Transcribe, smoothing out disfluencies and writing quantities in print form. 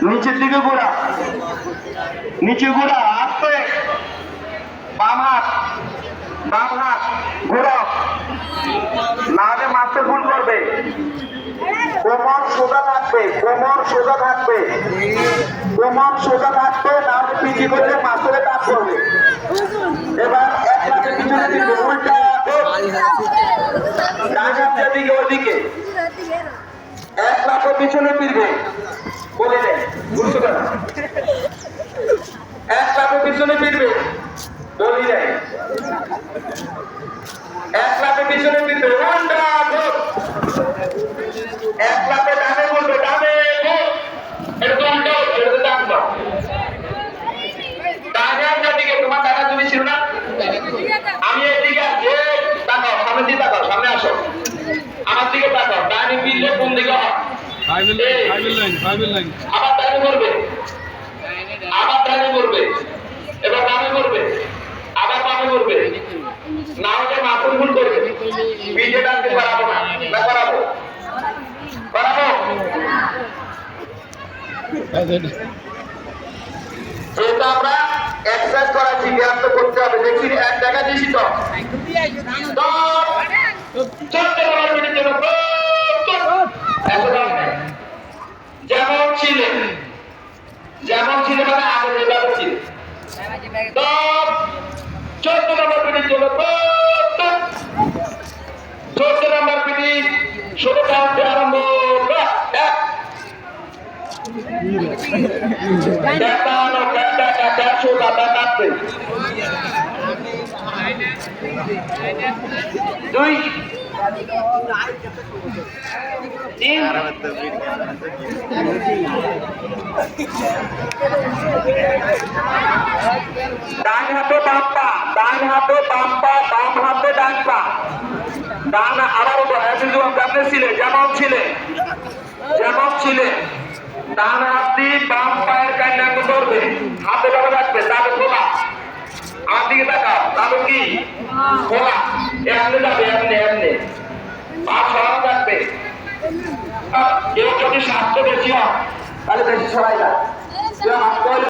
নিচের দিকে ঘোরা, নিচে ঘোরা, আস্তে, বাম হাত ঘোরা, না হলে মাছটা ভুল করবে। কোমর সোজা থাকবে, কোমর সোজা থাকবে, কোমর সোজা থাকবে, না হলে পিছিয়ে করলে মাছের টাপ করবে। এবার এক লাখের পিছনে দিকে উল্টা ডান হাতের দিকে, ওইদিকে এক লাখের পিছনে ফিরবে। বলে দেয় বুঝতে পারে, এক লাখের পিছনে ফিরবে, বলি দেয় এক লাখের পিছনে ফিরবে, এক লাখে ডানে বলবে, ডানে এরকম ডানে আপনার দিকে। তোমার টাকা তুমি ছিল না, আমি এদিকে আসছি, তাকাও সামনের দিকে, তাকাও সামনে আসো, আমার দিকে তাকাও। ডানে ফিরলে কোন দিকে হয়? আবার ডানে করবে, আবার ডানে করবে, এবার ডানে করবে, আবার বামে করবে, না হলে মাথুর ভুল করবে। পিঠে ডানতে পারাবো না, না পারাবো, পারাবো। যেহেতু আমরা এক্সারসাইজ করাচ্ছি, ব্যায়াম তো করতে হবে। দেখছি এক টাকা দিয়েছি তো যেমন ছিলেন, যেমন ছিলেন মানে আগে যেভাবে ছিলেন। 14 নম্বর মিনিট চলো, 14 নম্বর মিনিট, 16 কাউন্টে আরম্ভ। দুই তিন ডান হাতে বাম পা, ডান হাতে বাম পা, বাম হাতে ডান পা, ডান আবারও কেমনে ছিলে, যেমন ছিলে, যেমন ছিলে। ডান হাত দিয়ে বাম পায়ের কান্নাকে ধরবে, হাতে ধরে রাখবে, তাহলে খোলা। আমার দিকে তাকাও, তাহলে কি খোলা, এমনি যাবে, এমনি এমনি পা সরানো রাখবে। কেউ যদি স্বাস্থ্য বেশি হয় তাহলে বেশি সরাই যায়।